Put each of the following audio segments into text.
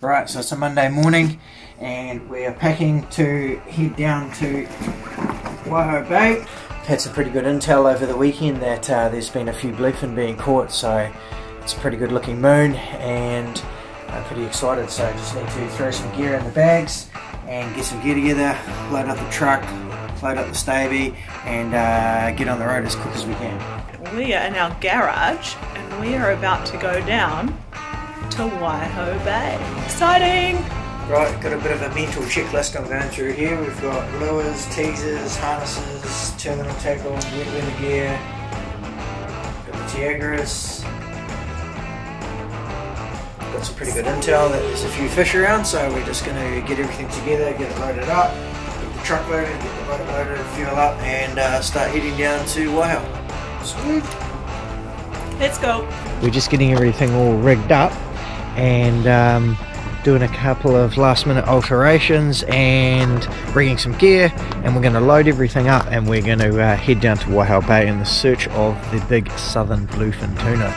Right, so it's a Monday morning and we are packing to head down to Waiho Bay. Had some pretty good intel over the weekend that there's been a few bluefin being caught, so it's a pretty good looking moon and I'm pretty excited. So just need to throw some gear in the bags and get some gear together, load up the truck, load up the stavy and get on the road as quick as we can. We are in our garage and we are about to go down to Waiho Bay. Exciting! Right, got a bit of a mental checklist I'm going through here. We've got lures, teasers, harnesses, terminal tackle, wet weather gear, got the Tiagras. Got some pretty good intel that there's a few fish around, so we're just going to get everything together, get it loaded up, get the truck loaded, get the boat loaded, fuel up and start heading down to Waiho. Sweet! Let's go! We're just getting everything all rigged up and doing a couple of last minute alterations and bringing some gear, and we're going to load everything up and we're going to head down to Waiho Bay in the search of the big southern bluefin tuna.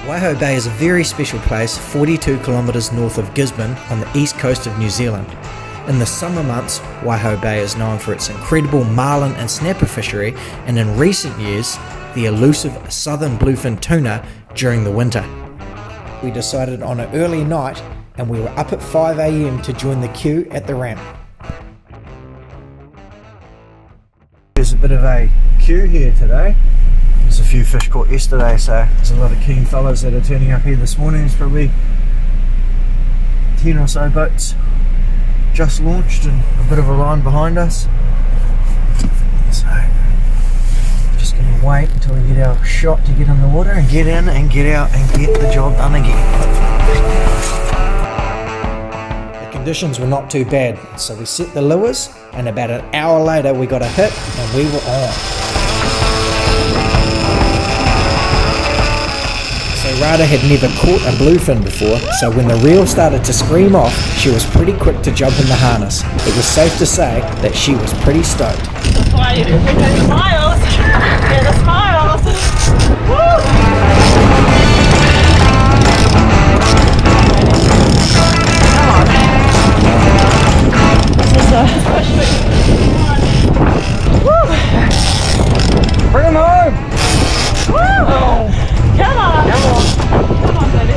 Waiho Bay is a very special place 42 kilometres north of Gisborne on the east coast of New Zealand. In the summer months, Waiho Bay is known for its incredible marlin and snapper fishery, and in recent years, the elusive southern bluefin tuna during the winter. We decided on an early night and we were up at 5 AM to join the queue at the ramp. There's a bit of a queue here today. There's a few fish caught yesterday, so there's a lot of keen fellows that are turning up here this morning. There's probably 10 or so boats just launched and a bit of a line behind us. So just going to wait until we get our shot to get in the water and get in and get out and get the job done again. The conditions were not too bad, so we set the lures and about an hour later we got a hit and we were on. Rada had never caught a bluefin before, so when the reel started to scream off, she was pretty quick to jump in the harness. It was safe to say that she was pretty stoked. That's why you get the smiles. Yeah, the smiles. Woo! Bring him home! Woo! Come on! Come on! Come on, baby.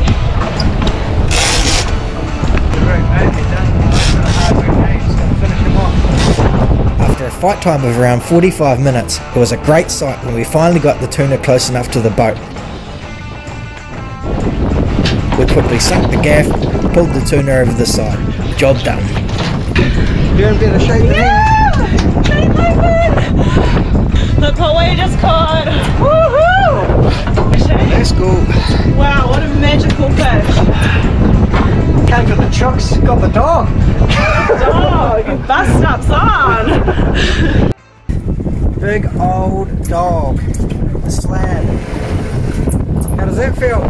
After a fight time of around 45 minutes, it was a great sight when we finally got the tuna close enough to the boat. We quickly sunk the gaff, pulled the tuna over the side. Job done. You're in better shape than me. Shake open! Look what we just caught! Woohoo! That's cool. Wow, what a magical fish. Came for the chooks, got the dog. Dog, you bust ups on. Big old dog. The slab. How does that feel?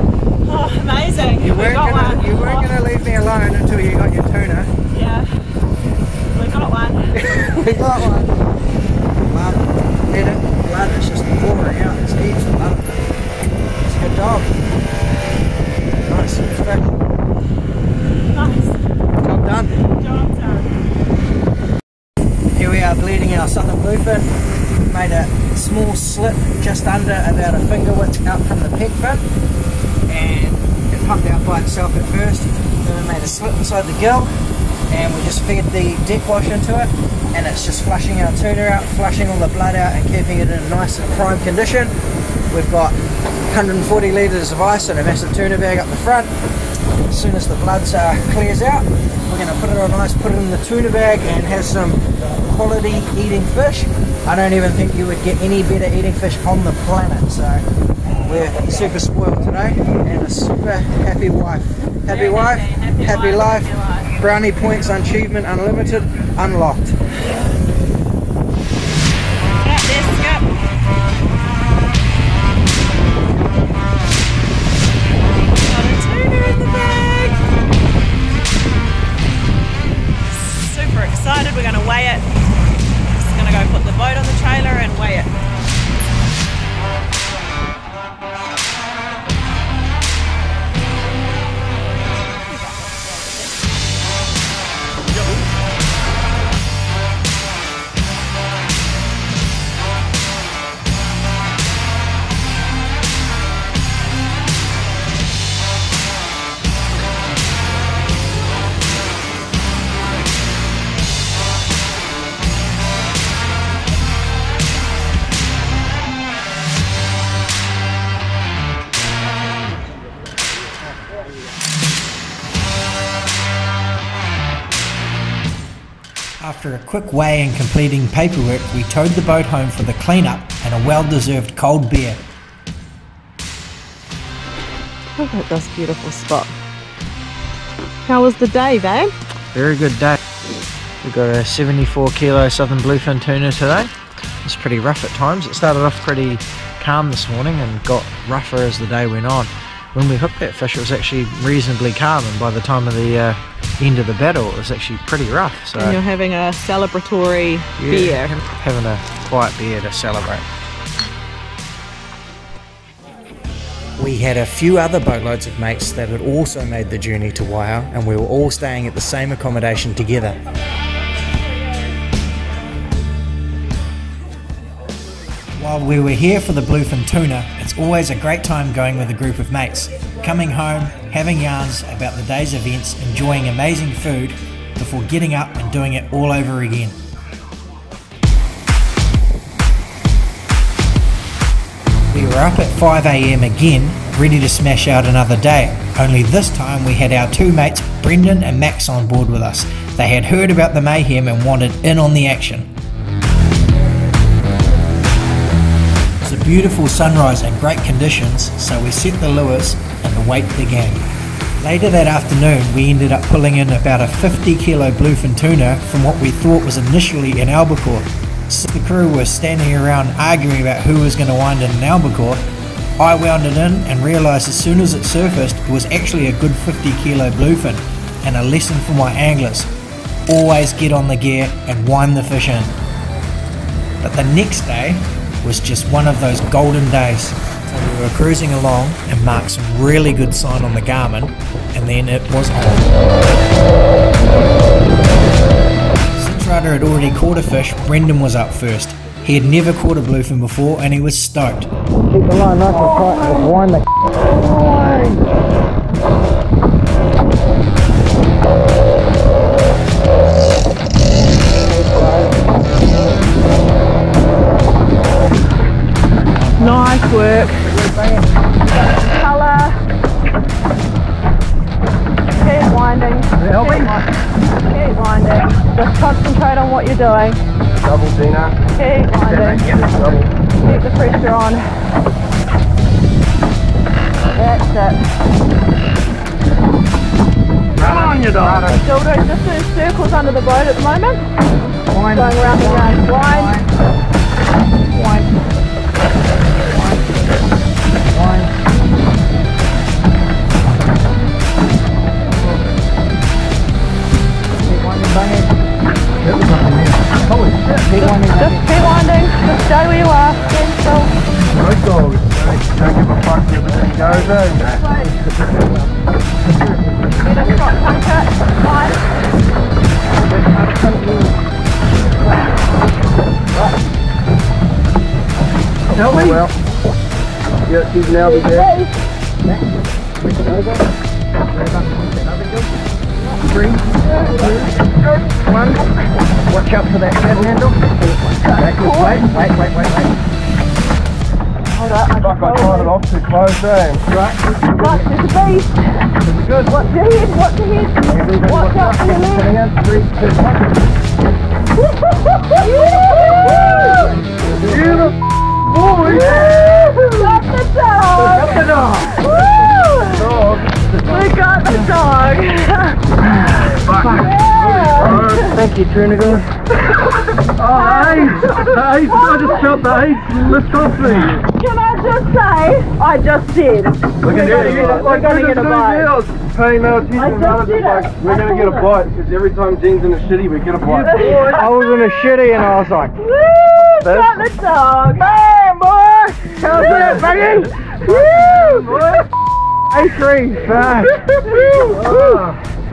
Oh, amazing. You weren't gonna leave me alone until you got your tuna. Yeah. We got one. We got one. Love it. Hit it. Blood is just pouring out. It's heaps of blood. It's a good dog. Nice. Respect. Nice. Job done. Job done. Here we are bleeding our southern bluefin. Made a small slit just under about a finger width out from the peg fin, and it pumped out by itself at first. Then we made a slit inside the gill and we just fed the deck wash into it, and it's just flushing our tuna out, flushing all the blood out and keeping it in a nice and prime condition. We've got 140 litres of ice and a massive tuna bag up the front. as soon as the blood clears out, we're going to put it on ice, put it in the tuna bag, and have some quality eating fish. I don't even think you would get any better eating fish on the planet, so we're super spoiled today, and a super happy wife. Happy wife, happy life, brownie points, achievement unlimited, unlocked. We're going to weigh it. Just going to go put the boat on the trailer and weigh it. After a quick weigh and completing paperwork, we towed the boat home for the cleanup and a well-deserved cold beer. Look at this beautiful spot. How was the day, babe? Very good day. We got a 74 kilo southern bluefin tuna today. It's pretty rough at times. It started off pretty calm this morning and got rougher as the day went on. When we hooked that fish, it was actually reasonably calm, and by the time of the end of the battle, it was actually pretty rough. So and you're having a celebratory beer. Having a quiet beer to celebrate. We had a few other boatloads of mates that had also made the journey to Waiho, and we were all staying at the same accommodation together. While we were here for the bluefin tuna, it's always a great time going with a group of mates, coming home, having yarns about the day's events, enjoying amazing food, before getting up and doing it all over again. We were up at 5 AM again, ready to smash out another day, only this time we had our two mates Brendan and Max on board with us. They had heard about the mayhem and wanted in on the action. It was a beautiful sunrise and great conditions, so we set the lures and the wait began. Later that afternoon we ended up pulling in about a 50 kilo bluefin tuna from what we thought was initially an albacore. So the crew were standing around arguing about who was going to wind in an albacore. I wound it in and realised as soon as it surfaced it was actually a good 50 kilo bluefin, and a lesson for my anglers: always get on the gear and wind the fish in. But the next day was just one of those golden days. So we were cruising along and marked some really good sign on the Garmin, and then it was on. Since Ryder had already caught a fish, Brendan was up first. He had never caught a bluefin before and he was stoked. Keep the line nice and tight and just wind the Nice work. Colour. Keep winding. Keep winding. Just concentrate on what you're doing. Double Dina. Keep winding. Double. Keep the pressure on. That's it. Come on, you dog. Still doing just doing circles under the boat at the moment. Wind. Going around the yard. Wind. Wind. Just keep winding, just stay where you are, stand still. Right dog, don't give a fuck, everything goes in. Get a shot puncher, line. Tell me. Well, yeah, she's now be there. 3, 2, 1. Watch out for that head handle. Wait. Fuck, I tried it off too close, eh? Right, there's a beast. It's good. Watch your head, watch your head. Watch out for your leg. 3, 2, 1. Beautiful boy! Got the dog! Got the dog! Woo! Dog. We got the dog! Yeah. Thank you, Trinity. Oh, Ace! Ace! I just felt the Ace lift off me. Can I just say, I just did. We're gonna get a bite. Paying no attention. I just did it. We're gonna get a bite because every time Jean's in a shitty, we get a bite. I was in a shitty and I was like, Woo! Got the dog! Bam, boy! How's that, buddy? Woo! Boy! A3, fine.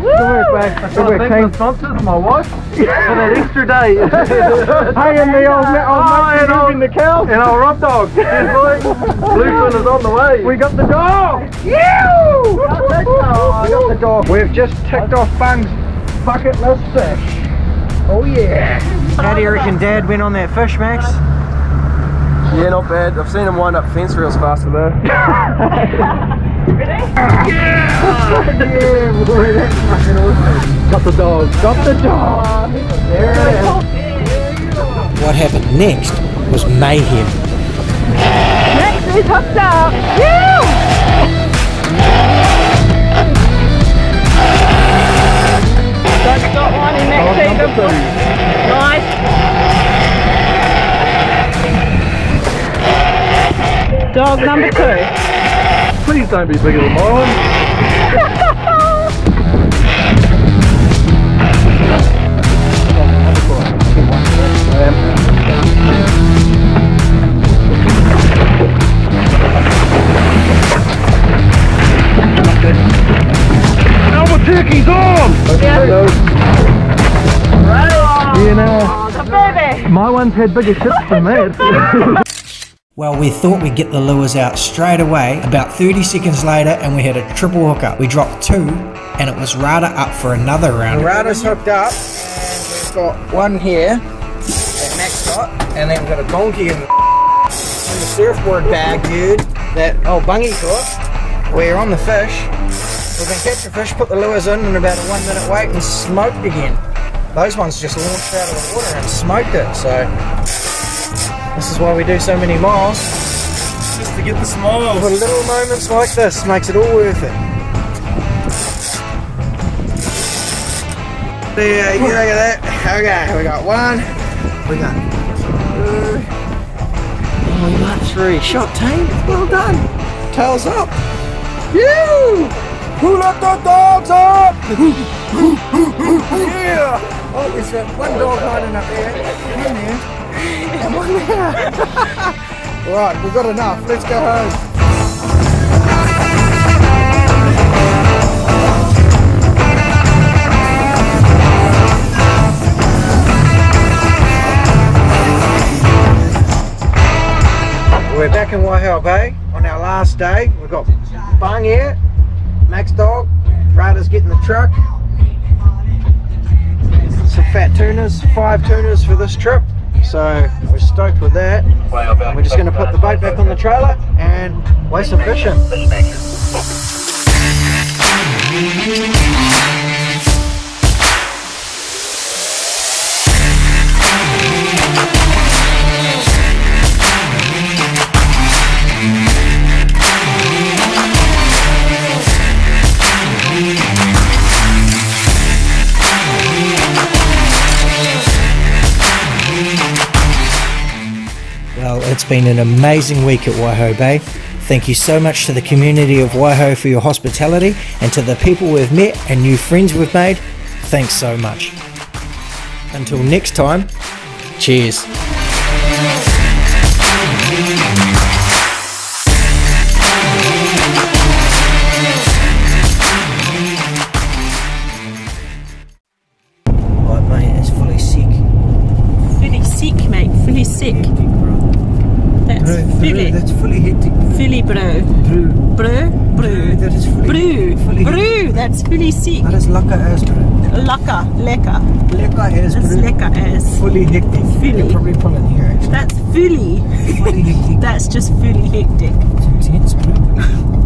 Good work, mate. I thank the sponsors, my wife, for that extra day. Hey, and the old mate in the cow. And old Rob Dog. Cheers, boy. Bluefin is on the way. We got the dog. You! Got the dog! We got the dog. We've just ticked off Bung's bucket list fish. Oh, yeah. how do you reckon Dad went on that fish, Max? Yeah, not bad. I've seen him wind up fence reels faster though. Yeah, boy, that's fucking awesome. Got the dog. Got the dog. There it is. What happened next was mayhem. Next is hooked up. Woo! Doug's got one in next season. Nice. Dog number 2. Please don't be bigger than mine. Albuquerque's on! Yeah. You know, The baby. my one's had bigger ships than that. Well, we thought we'd get the lures out straight away. About 30 seconds later and we had a triple hookup. We dropped 2 and it was Rada up for another round. Rada's hooked up and we've got one here that Max got, and then we've got a donkey in the surfboard bag, dude, that old Bungy caught. We're on the fish. We're going to catch the fish, put the lures in about a 1 minute wait and smoked again. Those ones just launched out of the water and smoked it, so this is why we do so many miles. Just to get the smiles. For little moments like this makes it all worth it. Yeah, you look at that. Okay, we got 1, we got 2, and we got 3. Shot team, well done. Tails up. You! Who let the dogs up? Yeah! Oh, there's one dog hiding up there. One there. And one there. Right, we've got enough. Let's go home. We're back in Waihau Bay on our last day. We've got Bung here, Max Dog, Rada's getting the truck. Some fat tunas, 5 tunas for this trip. So we're stoked with that. We're just going to put the boat back on the trailer and weigh some fishing. Well, it's been an amazing week at Waihau Bay. Thank you so much to the community of Waihau for your hospitality, and to the people we've met and new friends we've made, thanks so much. Until next time, cheers. Right, mate, it's fully sick. Fully sick, mate. Fully sick. That's fully. That's fully hectic. Fully bro. Bro. Bro. That is fully. Brew. Brew. That's fully sick. That is lekker as bro. Lekker. Lekker. Lekker as That's bro. lekker as. Fully hectic. Fully. You can probably pull in here. That's fully. That's just fully hectic. It's intense, bro.